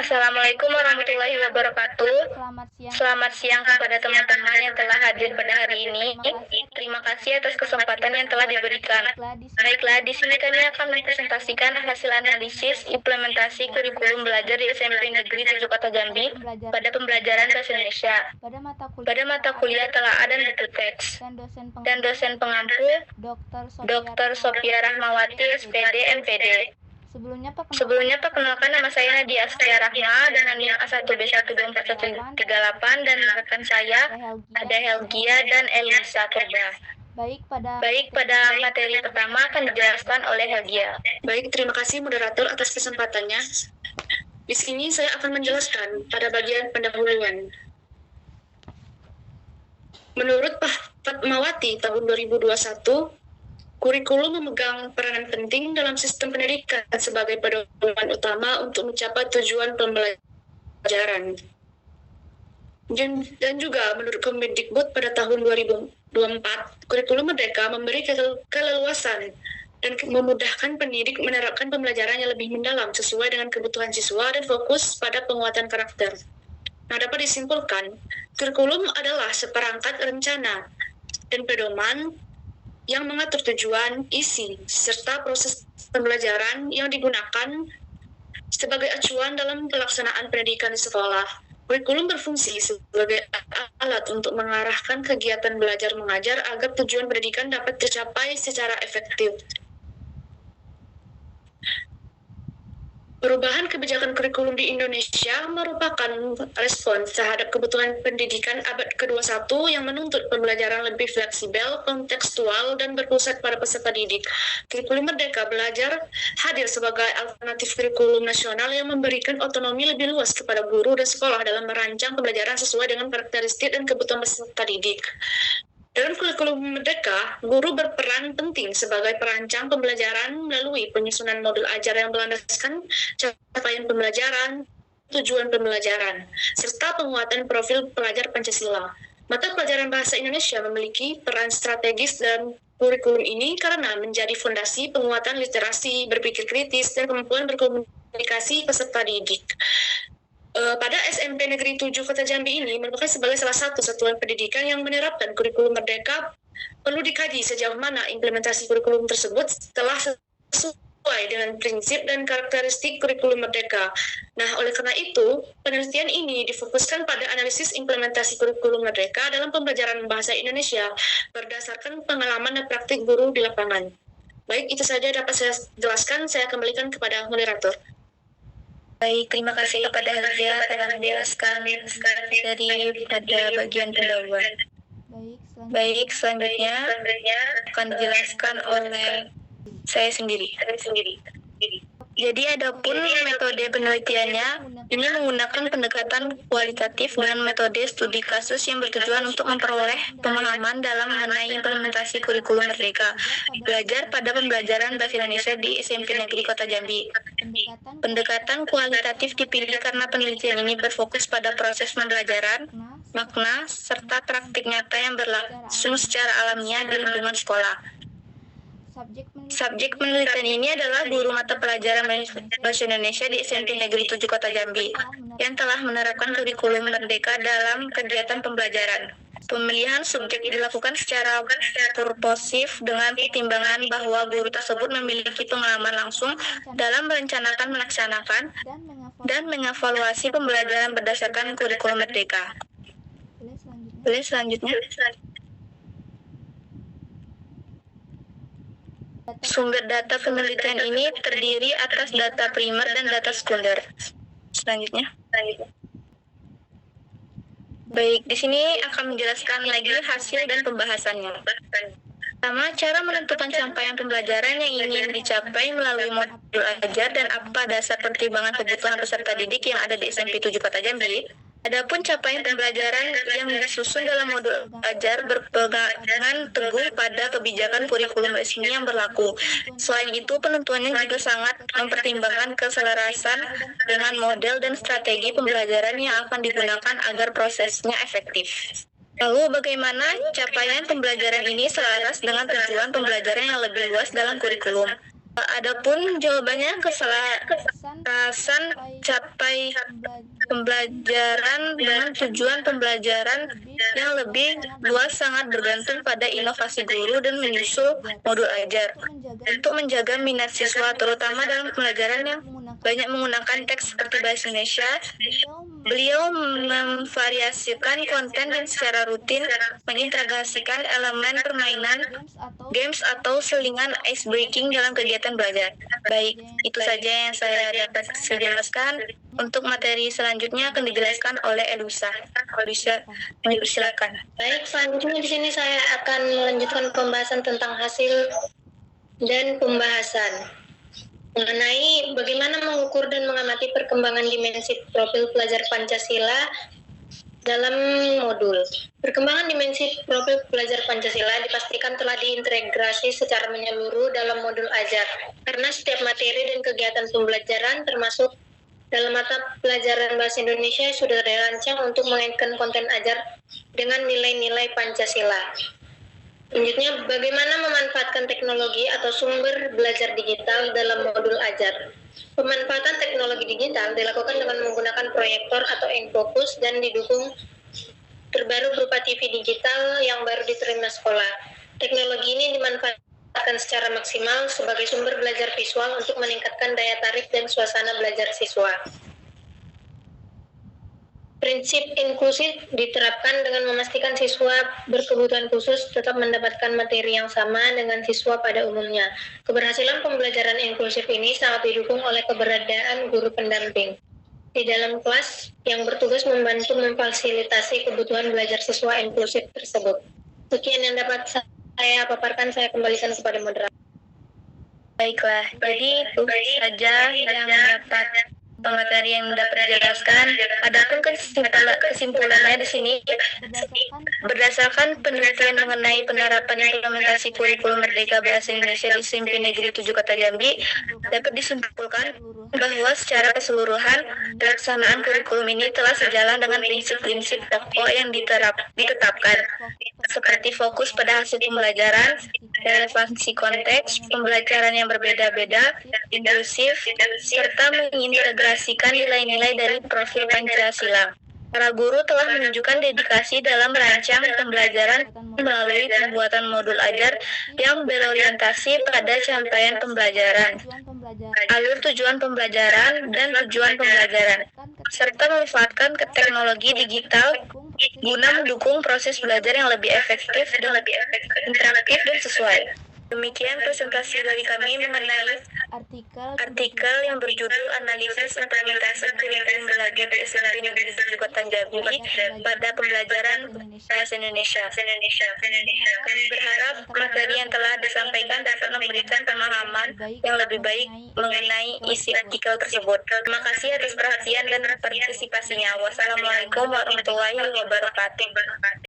Assalamualaikum warahmatullahi wabarakatuh. Selamat siang kepada teman-teman yang telah hadir pada hari ini. Terima kasih atas kesempatan yang telah diberikan. Baiklah, di sini kami akan mempresentasikan hasil analisis implementasi kurikulum belajar di SMP Negeri 7 Kota Jambi pada pembelajaran bahasa Indonesia. Pada mata kuliah telaah dan buku teks. Dan dosen pengampu Dr. Sophia Rahmawati, SPD, MPD. Sebelumnya perkenalkan, nama saya Nadia Astia Rahma dengan NIM A1B12438 dan rekan saya ada Helgia dan Elisa Purba. Baik, pada materi pertama akan dijelaskan oleh Helgia. Baik, terima kasih moderator atas kesempatannya. Di sini saya akan menjelaskan pada bagian pendahuluan. Menurut Pak Fatmawati tahun 2021, kurikulum memegang peranan penting dalam sistem pendidikan sebagai pedoman utama untuk mencapai tujuan pembelajaran. Dan juga menurut Kemendikbud pada tahun 2024, kurikulum Merdeka memberi keleluasan dan memudahkan pendidik menerapkan pembelajaran yang lebih mendalam sesuai dengan kebutuhan siswa dan fokus pada penguatan karakter. Nah, dapat disimpulkan, kurikulum adalah seperangkat rencana dan pedoman yang mengatur tujuan, isi, serta proses pembelajaran yang digunakan sebagai acuan dalam pelaksanaan pendidikan di sekolah. Kurikulum berfungsi sebagai alat untuk mengarahkan kegiatan belajar mengajar agar tujuan pendidikan dapat tercapai secara efektif. Perubahan kebijakan kurikulum di Indonesia merupakan respon terhadap kebutuhan pendidikan abad ke-21 yang menuntut pembelajaran lebih fleksibel, kontekstual, dan berpusat pada peserta didik. Kurikulum Merdeka Belajar hadir sebagai alternatif kurikulum nasional yang memberikan otonomi lebih luas kepada guru dan sekolah dalam merancang pembelajaran sesuai dengan karakteristik dan kebutuhan peserta didik. Dalam kurikulum Merdeka, guru berperan penting sebagai perancang pembelajaran melalui penyusunan modul ajar yang berlandaskan capaian pembelajaran, tujuan pembelajaran, serta penguatan profil pelajar Pancasila. Mata pelajaran bahasa Indonesia memiliki peran strategis dalam kurikulum ini karena menjadi fondasi penguatan literasi, berpikir kritis, dan kemampuan berkomunikasi peserta didik. Pada SMP Negeri 7 Kota Jambi ini merupakan sebagai salah satu satuan pendidikan yang menerapkan kurikulum Merdeka. Perlu dikaji sejauh mana implementasi kurikulum tersebut telah sesuai dengan prinsip dan karakteristik kurikulum Merdeka. Nah, oleh karena itu, penelitian ini difokuskan pada analisis implementasi kurikulum Merdeka dalam pembelajaran bahasa Indonesia berdasarkan pengalaman dan praktik guru di lapangan. Baik, itu saja dapat saya jelaskan. Saya kembalikan kepada moderator. Baik, terima kasih kepada Helgia telah menjelaskan dari pada bagian pendahuluan. Baik, selanjutnya akan dijelaskan oleh saya sendiri. Jadi adapun metode penelitiannya, ini menggunakan pendekatan kualitatif dengan metode studi kasus yang bertujuan untuk memperoleh pemahaman dalam mengenai implementasi kurikulum Merdeka Belajar pada pembelajaran bahasa Indonesia di SMP Negeri Kota Jambi. Pendekatan kualitatif dipilih karena penelitian ini berfokus pada proses pembelajaran, makna, serta praktik nyata yang berlangsung secara alamiah di lingkungan sekolah. Subjek penelitian ini adalah guru mata pelajaran bahasa Indonesia di SMP Negeri 7 Kota Jambi yang telah menerapkan kurikulum Merdeka dalam kegiatan pembelajaran. Pemilihan subjek dilakukan secara purposif dengan pertimbangan bahwa guru tersebut memiliki pengalaman langsung dalam merencanakan, melaksanakan, dan mengevaluasi pembelajaran berdasarkan kurikulum Merdeka. Boleh selanjutnya? Sumber data penelitian ini terdiri atas data primer dan data sekunder. Selanjutnya. Baik, di sini akan menjelaskan lagi hasil dan pembahasannya. Pertama, cara menentukan capaian pembelajaran yang ingin dicapai melalui modul ajar dan apa dasar pertimbangan kebutuhan peserta didik yang ada di SMP 7 Kota Jambi. Adapun capaian pembelajaran yang disusun dalam modul ajar berpegangan teguh pada kebijakan kurikulum resmi yang berlaku. Selain itu, penentuannya juga sangat mempertimbangkan keselarasan dengan model dan strategi pembelajaran yang akan digunakan agar prosesnya efektif. Lalu, bagaimana capaian pembelajaran ini selaras dengan tujuan pembelajaran yang lebih luas dalam kurikulum? Adapun jawabannya kesalahan capai pembelajaran dengan tujuan pembelajaran yang lebih luas sangat bergantung pada inovasi guru dan menyusul modul ajar. Untuk menjaga minat siswa terutama dalam pembelajaran yang banyak menggunakan teks seperti bahasa Indonesia, beliau memvariasikan konten dan secara rutin mengintegrasikan elemen permainan, games atau selingan ice breaking dalam kegiatan belajar. Baik, itu saja yang saya dapat saya jelaskan. Untuk materi selanjutnya akan dijelaskan oleh Elusa. Elusa, silakan. Baik, selanjutnya di sini saya akan melanjutkan pembahasan tentang hasil dan pembahasan mengenai bagaimana mengukur dan mengamati perkembangan dimensi profil pelajar Pancasila dalam modul. Perkembangan dimensi profil pelajar Pancasila dipastikan telah diintegrasi secara menyeluruh dalam modul ajar, karena setiap materi dan kegiatan pembelajaran termasuk dalam mata pelajaran Bahasa Indonesia sudah dirancang untuk mengaitkan konten ajar dengan nilai-nilai Pancasila. Selanjutnya, bagaimana memanfaatkan teknologi atau sumber belajar digital dalam modul ajar. Pemanfaatan teknologi digital dilakukan dengan menggunakan proyektor atau infocus dan didukung terbaru berupa TV digital yang baru diterima sekolah. Teknologi ini dimanfaatkan secara maksimal sebagai sumber belajar visual untuk meningkatkan daya tarik dan suasana belajar siswa. Prinsip inklusif diterapkan dengan memastikan siswa berkebutuhan khusus tetap mendapatkan materi yang sama dengan siswa pada umumnya. Keberhasilan pembelajaran inklusif ini sangat didukung oleh keberadaan guru pendamping di dalam kelas yang bertugas membantu memfasilitasi kebutuhan belajar siswa inklusif tersebut. Sekian yang dapat saya paparkan, saya kembalikan kepada moderator. Baiklah, jadi itu saja yang dapat materi yang dapat dijelaskan. Adapun kesimpulannya di sini berdasarkan penelitian mengenai penerapan implementasi kurikulum Merdeka Bahasa Indonesia di SMP Negeri 7 Kota Jambi, dapat disimpulkan bahwa secara keseluruhan pelaksanaan kurikulum ini telah sejalan dengan prinsip-prinsip pokok yang ditetapkan, seperti fokus pada hasil pembelajaran, relevansi konteks, pembelajaran yang berbeda-beda, inklusif, serta mengintegrasikan nilai-nilai dari profil Pancasila. Para guru telah menunjukkan dedikasi dalam merancang pembelajaran melalui pembuatan modul ajar yang berorientasi pada capaian pembelajaran, alur tujuan pembelajaran, dan tujuan pembelajaran, serta memanfaatkan teknologi digital guna mendukung proses belajar yang lebih efektif dan lebih interaktif dan sesuai. Demikian presentasi dari kami mengenai artikel yang berjudul Analisis Implementasi Kurikulum Belajar di SMP Negeri 7 Kota Jambi pada Pembelajaran Bahasa Indonesia. Kami berharap materi yang telah disampaikan dapat memberikan pemahaman yang lebih baik mengenai isi artikel tersebut. Terima kasih atas perhatian dan partisipasinya. Wassalamualaikum warahmatullahi wabarakatuh.